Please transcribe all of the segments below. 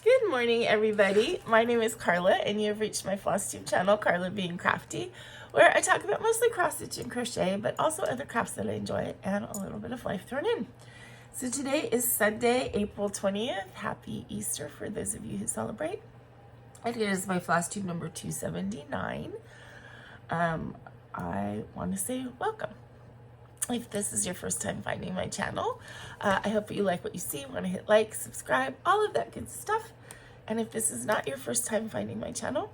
Good morning, everybody. My name is Karla, and you have reached my FlossTube channel, KarlaBeingCrafty, where I talk about mostly cross-stitch and crochet, but also other crafts that I enjoy and a little bit of life thrown in. So today is Sunday, April 20th. Happy Easter for those of you who celebrate. It is my FlossTube number 279. I want to say welcome. If this is your first time finding my channel, I hope that you like what you see. Want to hit like, subscribe, all of that good stuff. And if this is not your first time finding my channel,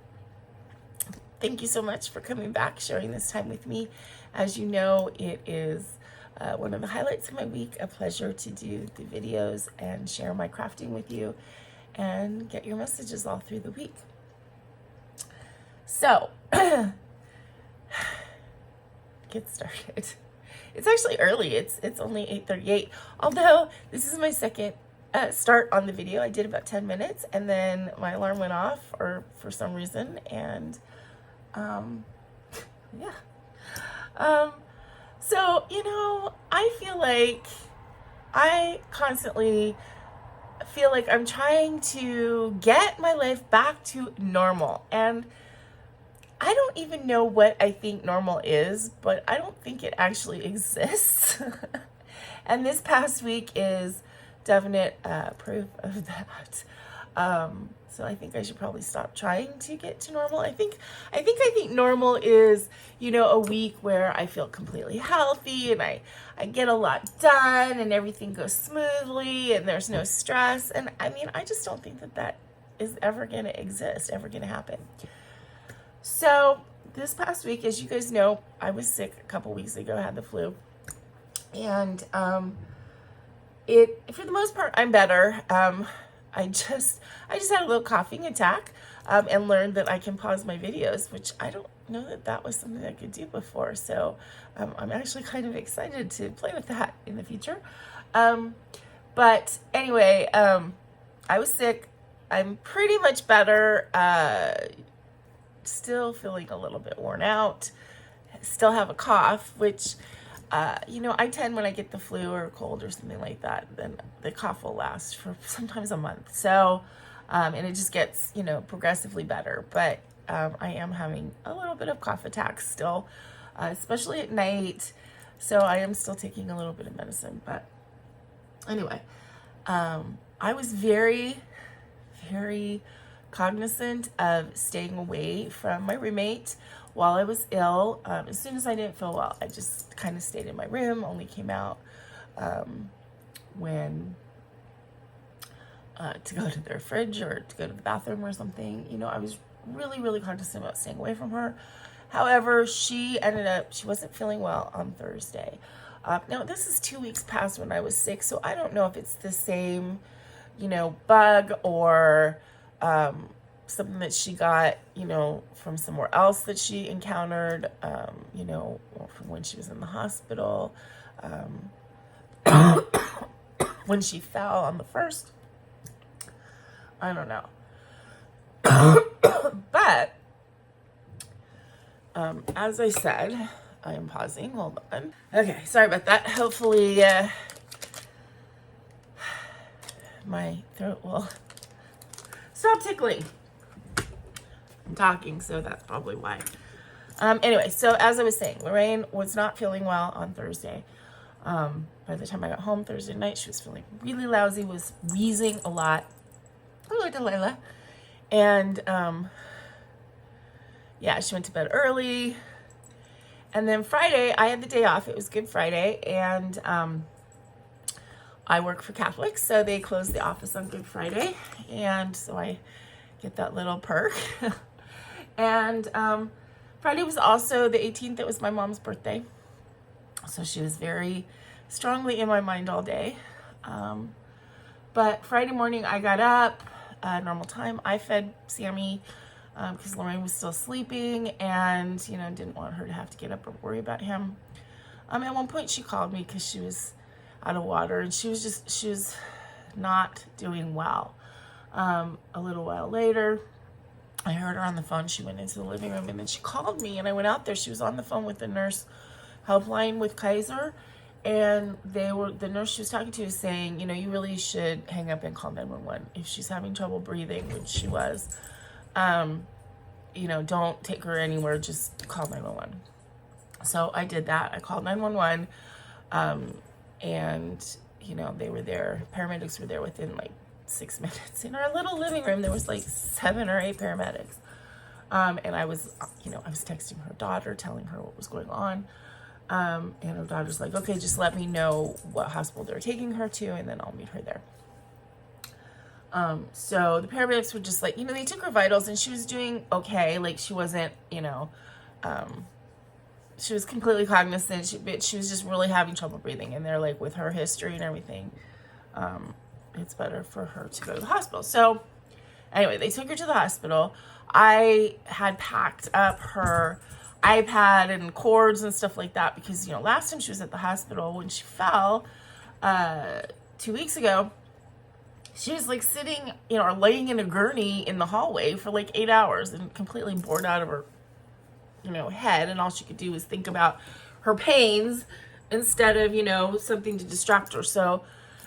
thank you so much for coming back, sharing this time with me. As you know, it is one of the highlights of my week, a pleasure to do the videos and share my crafting with you and get your messages all through the week. So, get started. It's actually early. It's only 8:38. Although this is my second start on the video. I did about 10 minutes and then my alarm went off or for some reason, and yeah. So, you know, I feel like I constantly feel like I'm trying to get my life back to normal, and I don't even know what I think normal is, but I don't think it actually exists. And this past week is definite proof of that. So I think I should probably stop trying to get to normal. I think normal is, you know, a week where I feel completely healthy and I get a lot done and everything goes smoothly and there's no stress. And I mean, I just don't think that that is ever going to exist, ever going to happen. So this past week, as you guys know, I was sick a couple weeks ago. I had the flu, and for the most part, I'm better. I just had a little coughing attack, and learned that I can pause my videos, which I don't know that was something I could do before. So I'm actually kind of excited to play with that in the future. But anyway, I was sick. I'm pretty much better. Still feeling a little bit worn out, still have a cough, which, you know, I tend when I get the flu or a cold or something like that, then the cough will last for sometimes a month. So, and it just gets, you know, progressively better. But I am having a little bit of cough attacks still, especially at night. So I am still taking a little bit of medicine. But anyway, I was very, very cognizant of staying away from my roommate while I was ill. As soon as I didn't feel well, I just kind of stayed in my room, only came out when to go to their fridge or to go to the bathroom or something. You know, I was really, really cognizant about staying away from her. However, she wasn't feeling well on Thursday. Now, this is 2 weeks past when I was sick, so I don't know if it's the same, you know, bug or something that she got, you know, from somewhere else that she encountered, you know, or from when she was in the hospital, when she fell on the first. I don't know. But, as I said, I am pausing. Hold on. Okay, sorry about that. Hopefully, my throat will stop tickling. I'm talking, so that's probably why. Anyway, so as I was saying, Lorraine was not feeling well on Thursday. By the time I got home Thursday night, she was feeling really lousy, was wheezing a lot. Hello, Delilah. And, yeah, she went to bed early. And then Friday, I had the day off. It was Good Friday, and I work for Catholics, so they close the office on Good Friday, and so I get that little perk. And Friday was also the 18th. It was my mom's birthday, so she was very strongly in my mind all day. But Friday morning, I got up, normal time. I fed Sammy because Lorraine was still sleeping, and you know, didn't want her to have to get up or worry about him. At one point, she called me because she was out of water, and she was not doing well. A little while later, I heard her on the phone. She went into the living room, and then she called me, and I went out there. She was on the phone with the nurse helpline with Kaiser, And the nurse she was talking to was saying, you know, you really should hang up and call 911 if she's having trouble breathing, which she was. You know, don't take her anywhere, just call 911. So I did that. I called 911, and, you know, they were there. Paramedics were there within like 6 minutes. In our little living room, there was like 7 or 8 paramedics. And I was, you know, I was texting her daughter, telling her what was going on. And her daughter's like, okay, just let me know what hospital they're taking her to, and then I'll meet her there. So the paramedics were just like, you know, they took her vitals and she was doing okay. Like she wasn't, you know, she was completely cognizant, but she was just really having trouble breathing. And they're like, with her history and everything, it's better for her to go to the hospital. So anyway, they took her to the hospital. I had packed up her iPad and cords and stuff like that because, you know, last time she was at the hospital when she fell 2 weeks ago, she was like sitting, you know, or laying in a gurney in the hallway for like 8 hours and completely bored out of her, you know, head. And all she could do was think about her pains instead of, you know, something to distract her. So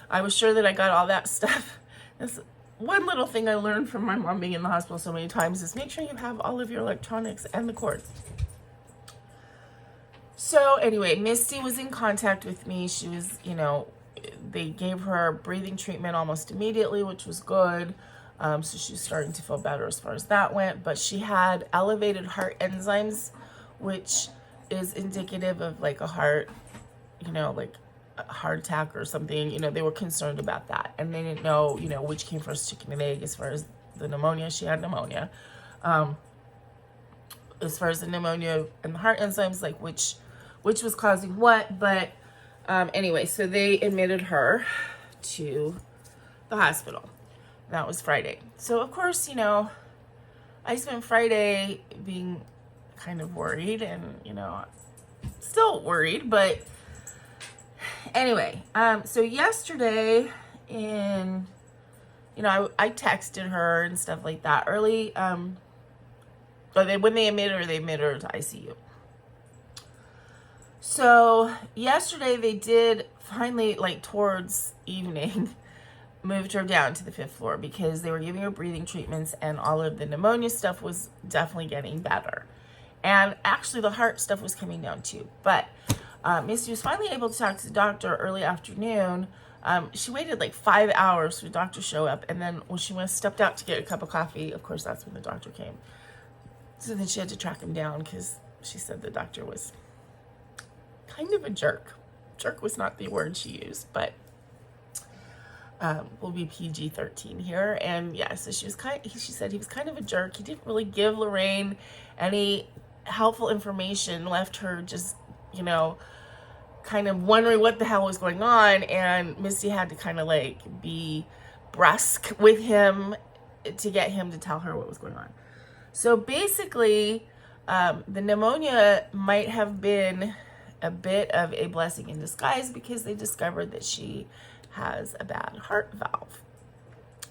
I was sure that I got all that stuff. That's one little thing I learned from my mom being in the hospital so many times is make sure you have all of your electronics and the cords. So anyway, Misty was in contact with me. She was, you know, they gave her breathing treatment almost immediately, which was good. So she was starting to feel better as far as that went. But she had elevated heart enzymes, which is indicative of like a heart, you know, like a heart attack or something. You know, they were concerned about that. And they didn't know, you know, which came first, chicken and egg, as far as the pneumonia. She had pneumonia. As far as the pneumonia and the heart enzymes, like which was causing what. But anyway, so they admitted her to the hospital. That was Friday. So of course, you know, I spent Friday being kind of worried and, you know, still worried, but anyway, so yesterday you know, I texted her and stuff like that early, when they admitted her to ICU. So yesterday they did finally, like towards evening, moved her down to the 5th floor because they were giving her breathing treatments and all of the pneumonia stuff was definitely getting better. And actually the heart stuff was coming down too. But Misty was finally able to talk to the doctor early afternoon. She waited like 5 hours for the doctor to show up. And then when she stepped out to get a cup of coffee, of course, that's when the doctor came. So then she had to track him down because she said the doctor was kind of a jerk. Jerk was not the word she used, but we'll be PG-13 here. And yeah, so she said he was kind of a jerk. He didn't really give Lorraine any helpful information, left her just, you know, kind of wondering what the hell was going on. And Misty had to kind of like be brusque with him to get him to tell her what was going on. So basically, the pneumonia might have been a bit of a blessing in disguise because they discovered that she has a bad heart valve.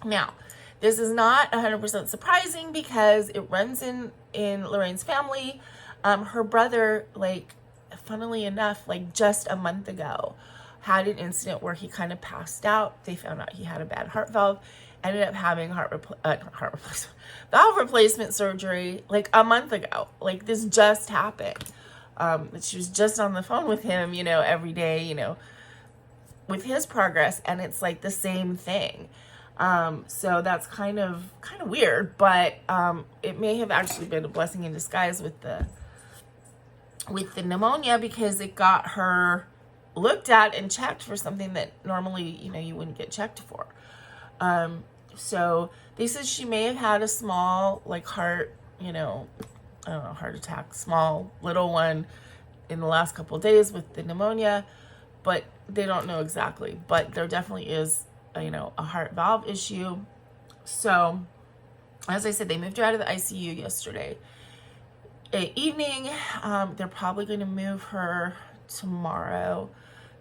Now, this is not 100% surprising because it runs in Lorraine's family. Her brother, like, funnily enough, like just a month ago, had an incident where he kind of passed out. They found out he had a bad heart valve, ended up having valve replacement surgery like a month ago. Like this just happened. She was just on the phone with him, you know, every day, you know, with his progress, and it's like the same thing. So that's kind of weird, but it may have actually been a blessing in disguise with the pneumonia because it got her looked at and checked for something that normally, you know, you wouldn't get checked for. So they said she may have had a small, like, heart, you know, I don't know, heart attack, small little one in the last couple of days with the pneumonia, but they don't know exactly. But there definitely is, you know, a heart valve issue. So as I said, they moved her out of the ICU yesterday evening. They're probably going to move her tomorrow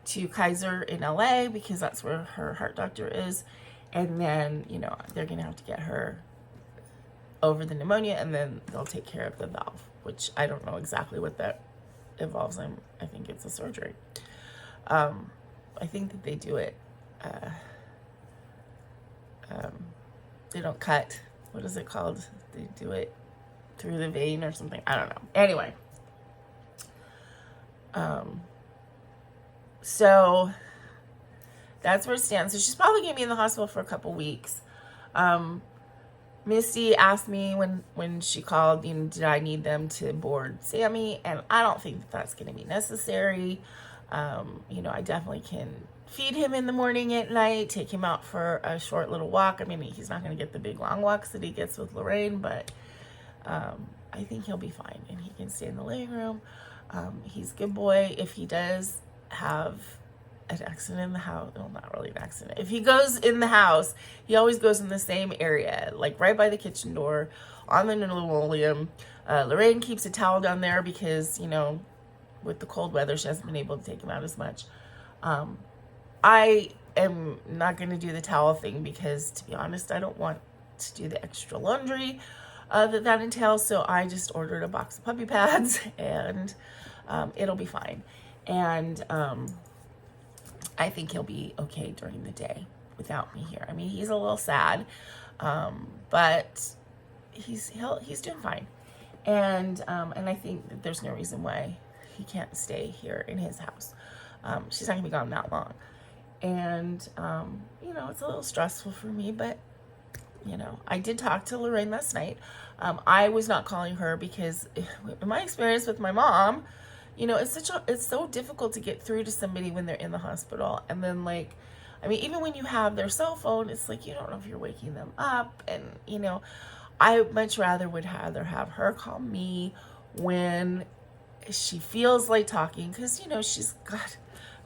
to Kaiser in LA because that's where her heart doctor is. And then, you know, they're going to have to get her over the pneumonia, and then they'll take care of the valve, which I don't know exactly what that involves. I think it's a surgery. I think that they do it, they don't cut, what is it called? They do it through the vein or something. I don't know. Anyway. So that's where it stands. So she's probably going to be in the hospital for a couple weeks. Misty asked me when she called, you know, did I need them to board Sammy? And I don't think that that's going to be necessary. You know, I definitely can feed him in the morning, at night, take him out for a short little walk. I mean, he's not going to get the big long walks that he gets with Lorraine, but I think he'll be fine, and he can stay in the living room. He's a good boy. If he does have an accident in the house, well, not really an accident. If he goes in the house, he always goes in the same area, like right by the kitchen door, on the linoleum. Lorraine keeps a towel down there because, you know, with the cold weather, she hasn't been able to take him out as much. I am not going to do the towel thing because, to be honest, I don't want to do the extra laundry that entails. So I just ordered a box of puppy pads, and it'll be fine. And I think he'll be okay during the day without me here. I mean, he's a little sad, but he's doing fine. And I think that there's no reason why he can't stay here in his house. She's not gonna be gone that long. And, you know, it's a little stressful for me, but, you know, I did talk to Lorraine last night. I was not calling her because in my experience with my mom, you know, it's so difficult to get through to somebody when they're in the hospital. And then, like, I mean, even when you have their cell phone, it's like, you don't know if you're waking them up. And, you know, I much rather would rather have her call me when she feels like talking, because, you know, she's got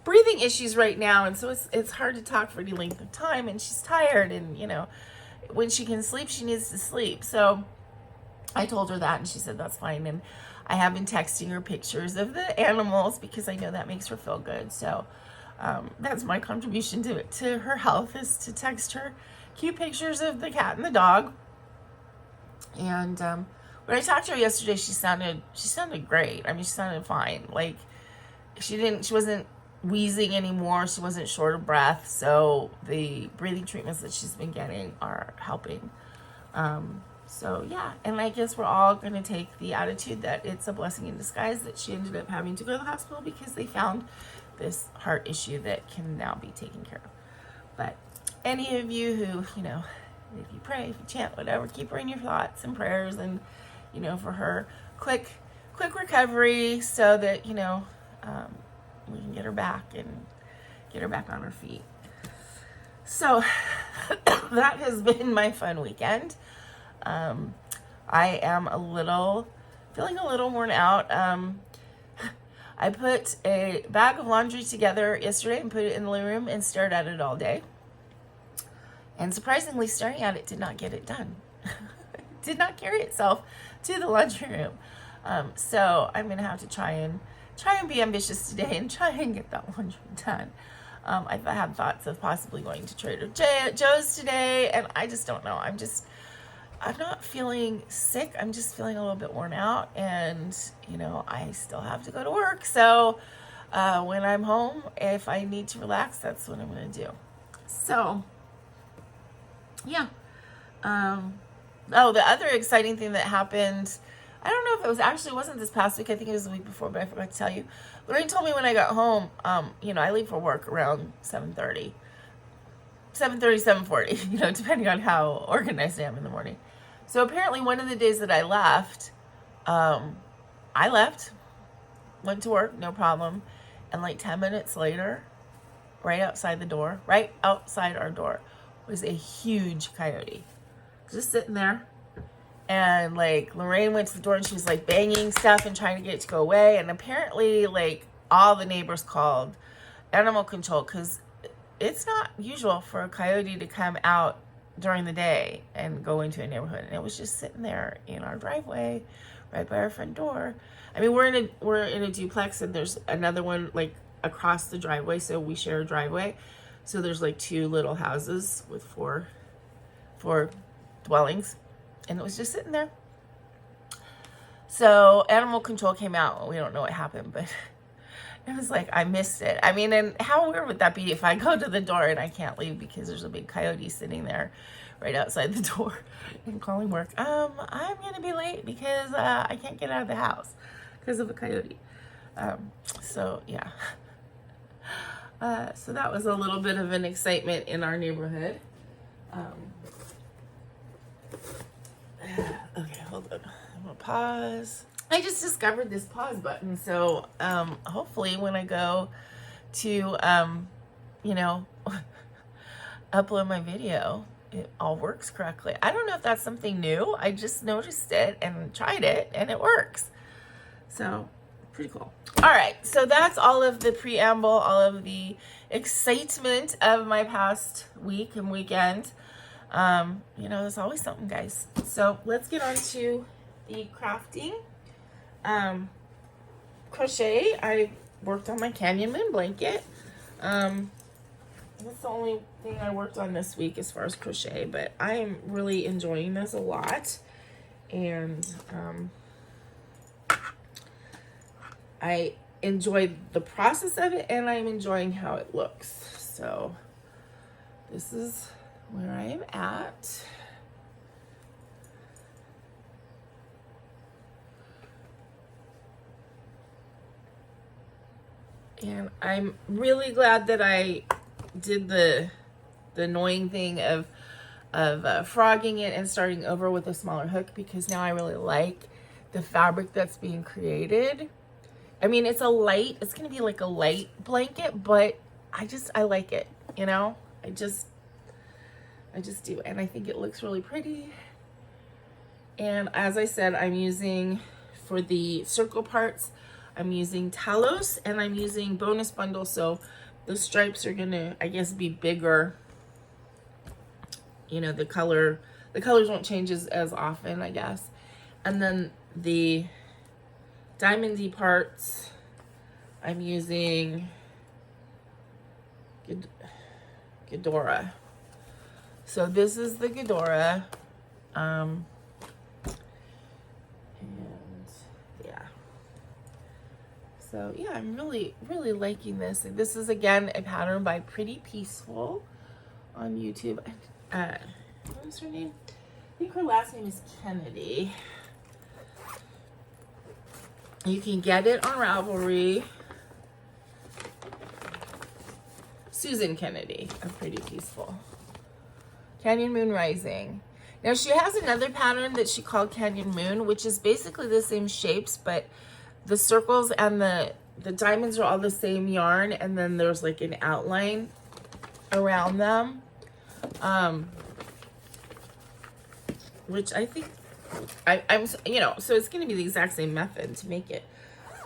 breathing issues right now, and so it's hard to talk for any length of time, and she's tired, and, you know, when she can sleep, she needs to sleep. So I told her that, and she said that's fine. And I have been texting her pictures of the animals because I know that makes her feel good. So that's my contribution to her health, is to text her cute pictures of the cat and the dog. And when I talked to her yesterday, she sounded great. I mean, she sounded fine. Like, she wasn't wheezing anymore. She wasn't short of breath. So the breathing treatments that she's been getting are helping. So yeah, and I guess we're all going to take the attitude that it's a blessing in disguise that she ended up having to go to the hospital because they found this heart issue that can now be taken care of. But any of you who, you know, if you pray, if you chant, whatever, keep her in your thoughts and prayers, and, you know, for her quick recovery so that, you know, we can get her back and get her back on her feet. So that has been my fun weekend. I am feeling a little worn out. I put a bag of laundry together yesterday and put it in the living room and stared at it all day. And surprisingly, staring at it did not get it done. It did not carry itself to the laundry room. So I'm going to have to try and be ambitious today and try and get that laundry done. I've had thoughts of possibly going to Trader Joe's today, and I just don't know. I'm not feeling sick. I'm just feeling a little bit worn out, and, you know, I still have to go to work. So when I'm home, if I need to relax, that's what I'm going to do. So, yeah. Oh, the other exciting thing that happened, I don't know if it wasn't this past week. I think it was the week before, but I forgot to tell you. Lorraine told me when I got home, you know, I leave for work around 7:30, 7:40, you know, depending on how organized I am in the morning. So apparently one of the days that I left, went to work, no problem. And like 10 minutes later, right outside our door, was a huge coyote. Just sitting there. And, like, Lorraine went to the door and she was, like, banging stuff and trying to get it to go away. And apparently, like, all the neighbors called animal control, because it's not usual for a coyote to come out during the day and go into a neighborhood. And it was just sitting there in our driveway, right by our front door. I mean, we're in a duplex, and there's another one, like, across the driveway. So we share a driveway. So there's, like, two little houses with four dwellings. And it was just sitting there. So animal control came out. We don't know what happened, but It was like, I missed it. I mean, and how weird would that be if I go to the door and I can't leave because there's a big coyote sitting there right outside the door and calling work. I'm going to be late because I can't get out of the house because of a coyote. So yeah. So that was a little bit of an excitement in our neighborhood. Okay, hold on. I'm gonna pause. I just discovered this pause button, so hopefully when I go to you know, upload my video, it all works correctly. I don't know if that's something new. I just noticed it and tried it and it works. So pretty cool. All right, so that's all of the preamble, all of the excitement of my past week and weekend. You know, there's always something, guys. So let's get on to the crafting. Crochet, I worked on my Canyon Moon blanket. That's the only thing I worked on this week as far as crochet, but I am really enjoying this a lot. And I enjoyed the process of it, and I'm enjoying how it looks. So this is where I am at. And I'm really glad that I did the annoying thing of frogging it and starting over with a smaller hook, because now I really like the fabric that's being created. I mean, it's going to be like a light blanket, but I like it, you know? I just do. And I think it looks really pretty. And as I said, I'm using, for the circle parts, I'm using Talos, and I'm using bonus bundle. So the stripes are going to, I guess, be bigger. You know, the colors won't change as often, I guess. And then the diamondy parts, I'm using Ghidorah. So this is the Ghidorah. And yeah. So yeah, I'm really, really liking this. And this is, again, a pattern by Pretty Peaceful on YouTube. What was her name? I think her last name is Kennedy. You can get it on Ravelry. Susan Kennedy of Pretty Peaceful. Canyon Moon Rising. Now she has another pattern that she called Canyon Moon, which is basically the same shapes, but the circles and the diamonds are all the same yarn, and then there's like an outline around them. Which I think I'm, you know, so it's going to be the exact same method to make it,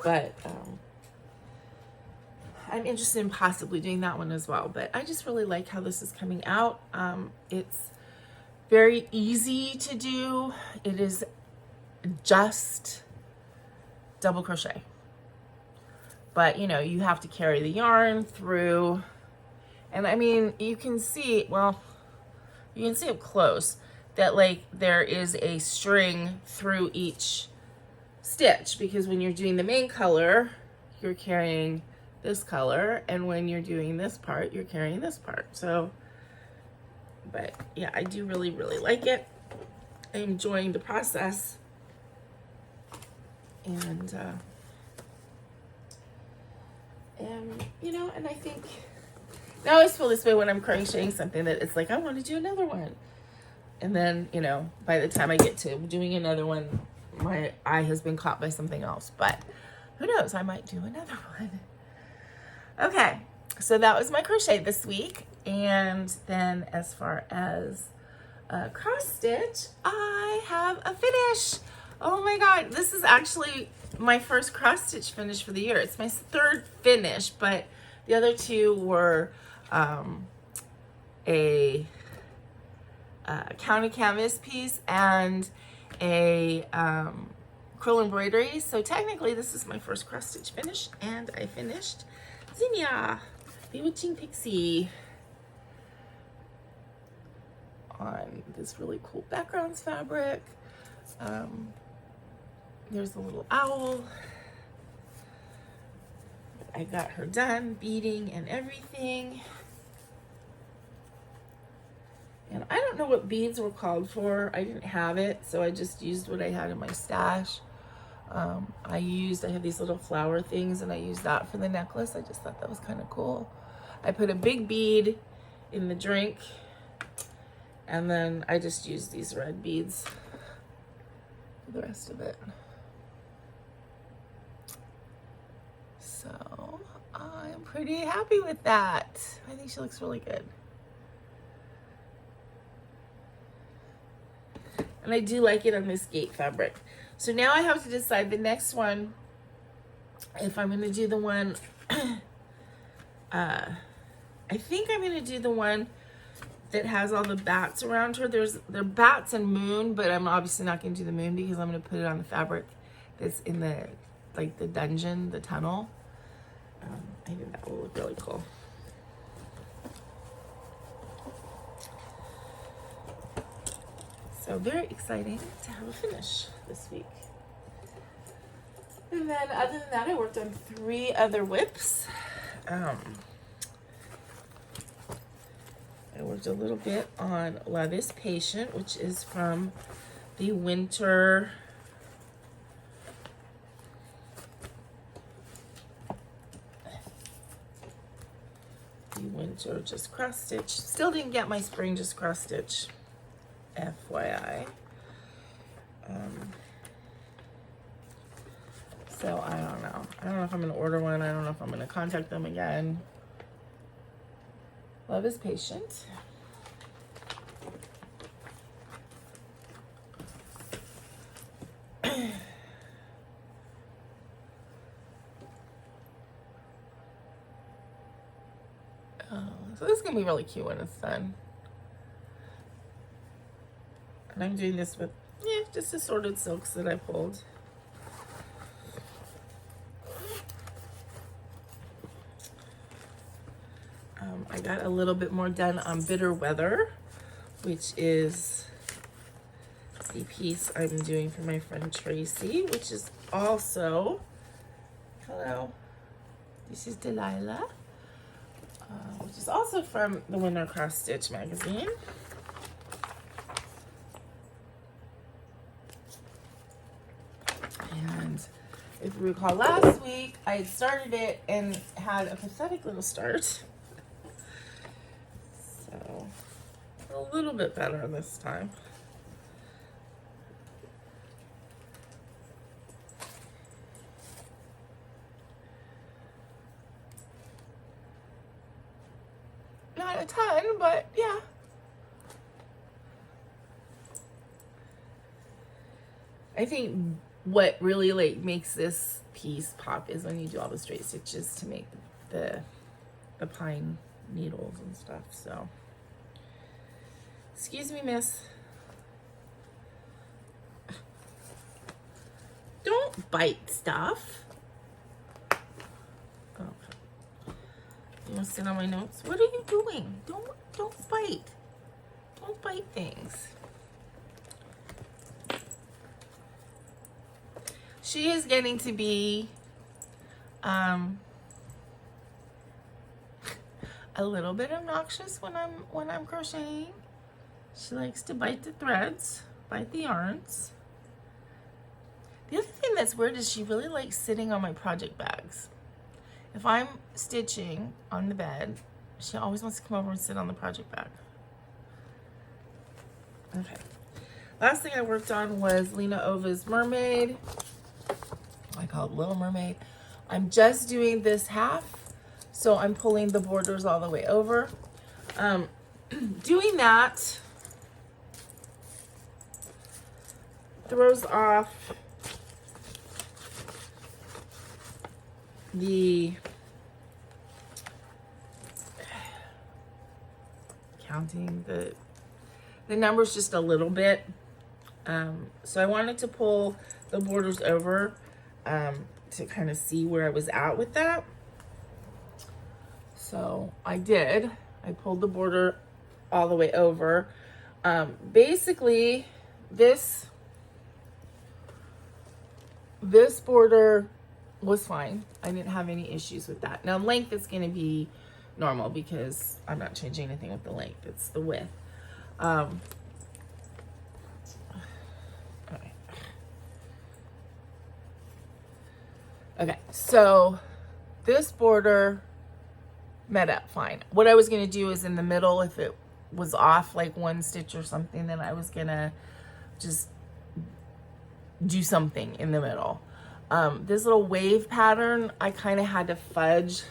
but I'm interested in possibly doing that one as well. But I just really like how this is coming out. It's very easy to do. It is just double crochet, but you know, you have to carry the yarn through, and I mean, you can see, well, you can see up close that like there is a string through each stitch, because when you're doing the main color, you're carrying this color, and when you're doing this part, you're carrying this part. So, but yeah, I do really, really like it. I'm enjoying the process. And you know, and I think I always feel this way when I'm crocheting something, that it's like, I want to do another one. And then, you know, by the time I get to doing another one, my eye has been caught by something else. But who knows, I might do another one. Okay, so that was my crochet this week. And then as far as cross stitch, I have a finish. Oh my God, this is actually my first cross stitch finish for the year. It's my third finish, but the other two were a county canvas piece and a quill embroidery. So technically this is my first cross stitch finish, and I finished Zenia, Bewitching Pixie, on this really cool backgrounds fabric. There's a little owl. I got her done beading and everything. And I don't know what beads were called for. I didn't have it, so I just used what I had in my stash. I have these little flower things, and I used that for the necklace. I just thought that was kind of cool. I put a big bead in the drink, and then I just used these red beads for the rest of it. So I'm pretty happy with that. I think she looks really good. And I do like it on this gate fabric. So now I have to decide the next one, if I'm gonna do the one, I think I'm gonna do the one that has all the bats around her. They're bats and moon, but I'm obviously not gonna do the moon because I'm gonna put it on the fabric that's in the, like the dungeon, the tunnel. I think that will look really cool. So very exciting to have a finish this week. And then other than that, I worked on 3 other whips. I worked a little bit on Love is Patient, which is from the winter just cross stitch. Still didn't get my spring just cross stitch, FYI. So I don't know. I don't know if I'm gonna order one. I don't know if I'm gonna contact them again. Love is Patient. So this is gonna be really cute when it's done. And I'm doing this with, just assorted silks that I pulled. I got a little bit more done on Bitter Weather, which is the piece I'm doing for my friend Tracy, which is also, hello, this is Delilah, which is also from the Winter Cross Stitch magazine. And if you recall last week, I had started it and had a pathetic little start. So a little bit better this time. Not a ton, but yeah. I think what really like makes this piece pop is when you do all the straight stitches to make the pine needles and stuff. So excuse me, miss. Don't bite stuff. Okay. You want to sit on my notes? What are you doing? Don't bite. Don't bite things. She is getting to be a little bit obnoxious when I'm crocheting. She likes to bite the threads, bite the yarns. The other thing that's weird is she really likes sitting on my project bags. If I'm stitching on the bed, she always wants to come over and sit on the project bag. Okay. Last thing I worked on was Lina Ova's Mermaid. I call it Little Mermaid. I'm just doing this half, so I'm pulling the borders all the way over. Doing that throws off the counting the numbers just a little bit. So I wanted to pull the borders over to kind of see where I was at with that. So I did. I pulled the border all the way over. Basically, this border was fine. I didn't have any issues with that. Now length is going to be normal because I'm not changing anything with the length. It's the width. Okay, so this border met up fine. What I was going to do is in the middle, if it was off like one stitch or something, then I was going to just do something in the middle. This little wave pattern, I kind of had to fudge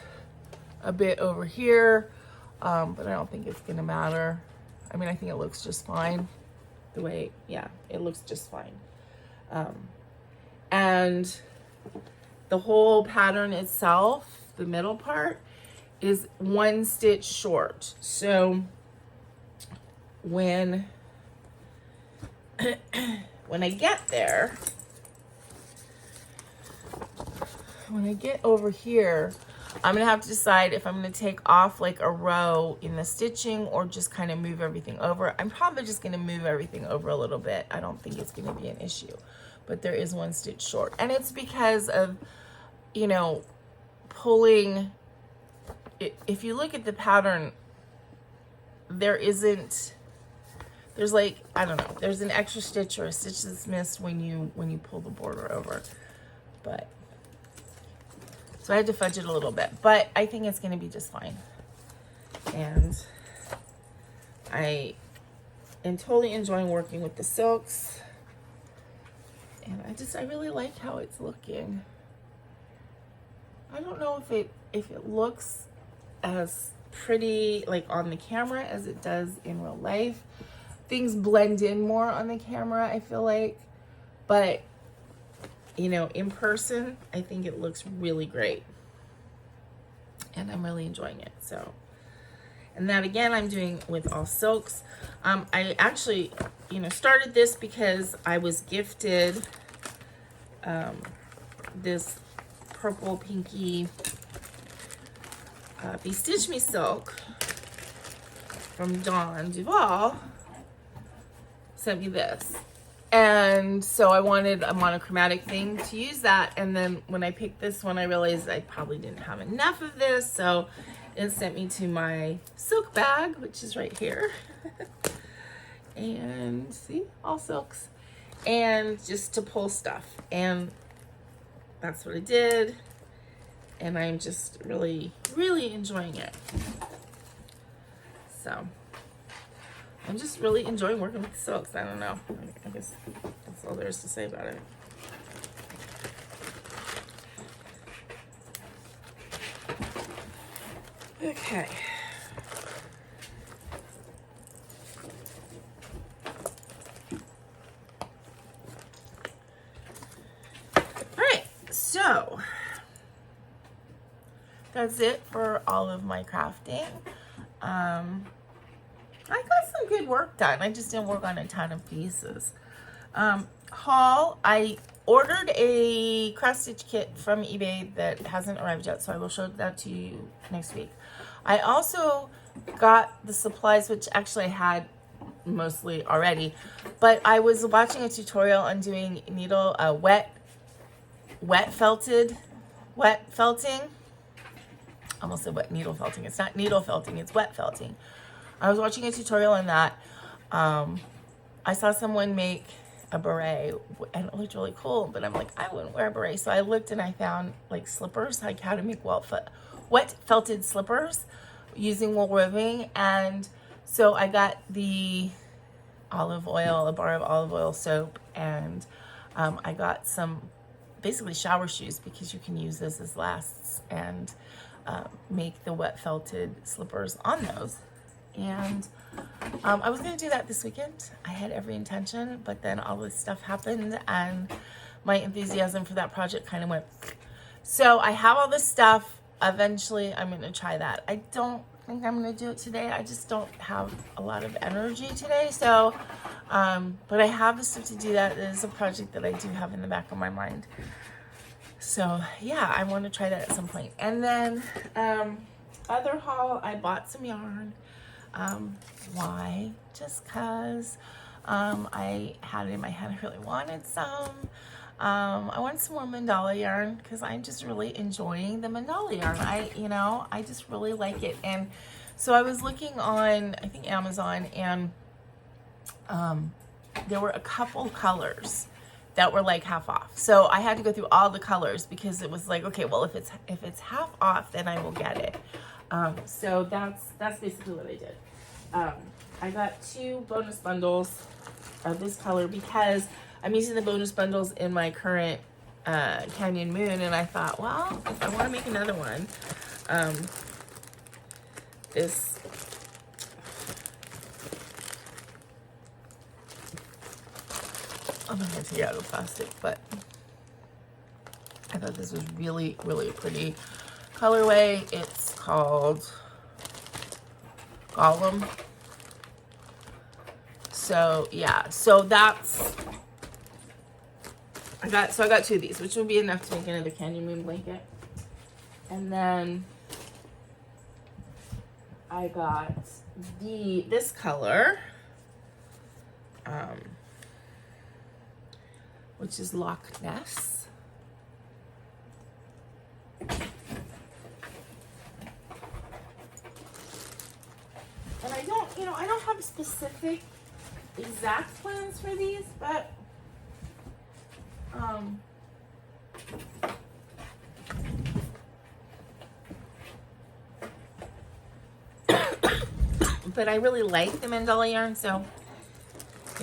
a bit over here, but I don't think it's going to matter. I mean, I think it looks just fine the way, yeah, it looks just fine. And the whole pattern itself, the middle part, is 1 stitch short. So when I get there, when I get over here, I'm gonna have to decide if I'm gonna take off like a row in the stitching or just kind of move everything over. I'm probably just gonna move everything over a little bit. I don't think it's gonna be an issue, but there is 1 stitch short. And it's because of, you know, pulling, if you look at the pattern, there's like, I don't know, there's an extra stitch or a stitch that's missed when you pull the border over. But so I had to fudge it a little bit, but I think it's going to be just fine. And I am totally enjoying working with the silks. And I really like how it's looking. I don't know if it looks as pretty like on the camera as it does in real life. Things blend in more on the camera, I feel like, but you know, in person, I think it looks really great. And I'm really enjoying it. So, and that again, I'm doing with all silks. I actually, you know, started this because I was gifted this purple pinky Bestitch Me silk from Dawn Duval. Sent me this. And so I wanted a monochromatic thing to use that. And then when I picked this one, I realized I probably didn't have enough of this. So it sent me to my silk bag, which is right here. And see, all silks. And just to pull stuff. And that's what I did. And I'm just really, really enjoying it. So I'm just really enjoying working with the silks. I don't know. I guess that's all there is to say about it. Okay. All right. So that's it for all of my crafting. I got some good work done. I just didn't work on a ton of pieces. Haul, I ordered a CrossStitch kit from eBay that hasn't arrived yet, so I will show that to you next week. I also got the supplies, which actually I had mostly already, but I was watching a tutorial on doing wet felting. I almost said wet needle felting. It's not needle felting, it's wet felting. I was watching a tutorial on that. I saw someone make a beret and it looked really cool, but I'm like, I wouldn't wear a beret. So I looked and I found like slippers, like how to make wet felted slippers using wool ribbing. And so I got the olive oil, a bar of olive oil soap, and I got some basically shower shoes because you can use this as lasts and make the wet felted slippers on those. And I was going to do that this weekend. I had every intention, but then all this stuff happened and my enthusiasm for that project kind of went. So I have all this stuff. Eventually, I'm going to try that. I don't think I'm going to do it today. I just don't have a lot of energy today. So, but I have the stuff to do that. It is a project that I do have in the back of my mind. So yeah, I want to try that at some point. And then other haul, I bought some yarn. Why? Just cause I had it in my head I really wanted some. I want some more mandala yarn because I'm just really enjoying the mandala yarn. I just really like it. And so I was looking on, I think Amazon, and there were a couple colors that were like half off. So I had to go through all the colors because it was like, okay, well, if it's half off, then I will get it. So that's basically what I did. I got 2 bonus bundles of this color because I'm using the bonus bundles in my current Canyon Moon, and I thought, well, if I want to make another one, this I'm not going to take it out of plastic, but I thought this was really, really pretty colorway. It's called Golem. So yeah, so that's I got 2 of these, which will be enough to make another Canyon Moon blanket. And then I got this color, which is Loch Ness. And I don't have specific exact plans for these, but but I really like the mandala yarn, so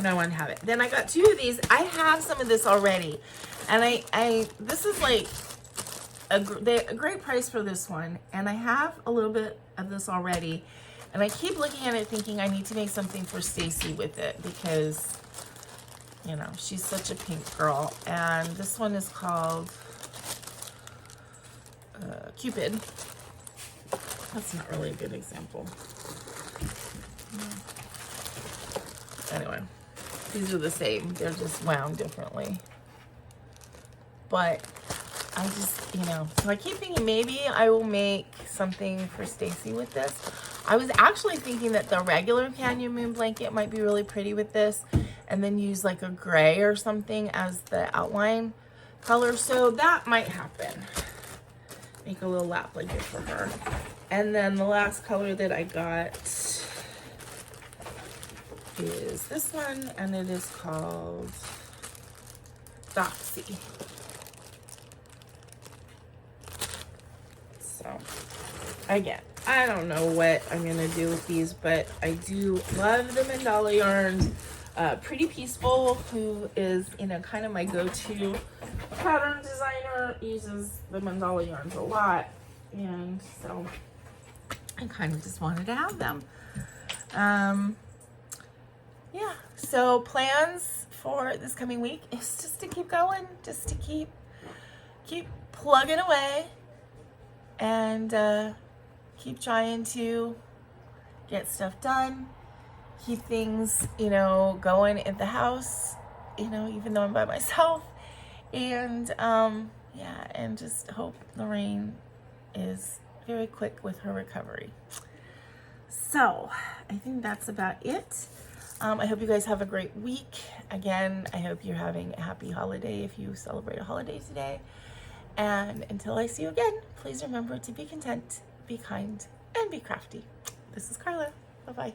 I want to have it. Then I got 2 of these. I have some of this already, and this is like a great price for this one, and I have a little bit of this already, and I keep looking at it thinking I need to make something for Stacy with it because she's such a pink girl. And this one is called Cupid. That's not really a good example. Anyway, these are the same. They're just wound differently. But I just, so I keep thinking maybe I will make something for Stacy with this. I was actually thinking that the regular Canyon Moon blanket might be really pretty with this, and then use like a gray or something as the outline color. So that might happen. Make a little lap blanket for her. And then the last color that I got is this one, and it is called Doxy. So again, I don't know what I'm gonna do with these, but I do love the mandala yarns. Pretty Peaceful, who is kind of my go-to pattern designer, uses the mandala yarns a lot, and so I kind of just wanted to have them. Yeah, so plans for this coming week is just to keep going, just to keep plugging away, and keep trying to get stuff done, keep things, going at the house, even though I'm by myself, and yeah, and just hope Lorraine is very quick with her recovery. So I think that's about it. I hope you guys have a great week. Again, I hope you're having a happy holiday if you celebrate a holiday today. And until I see you again, please remember to be content, be kind, and be crafty. This is Karla. Bye-bye.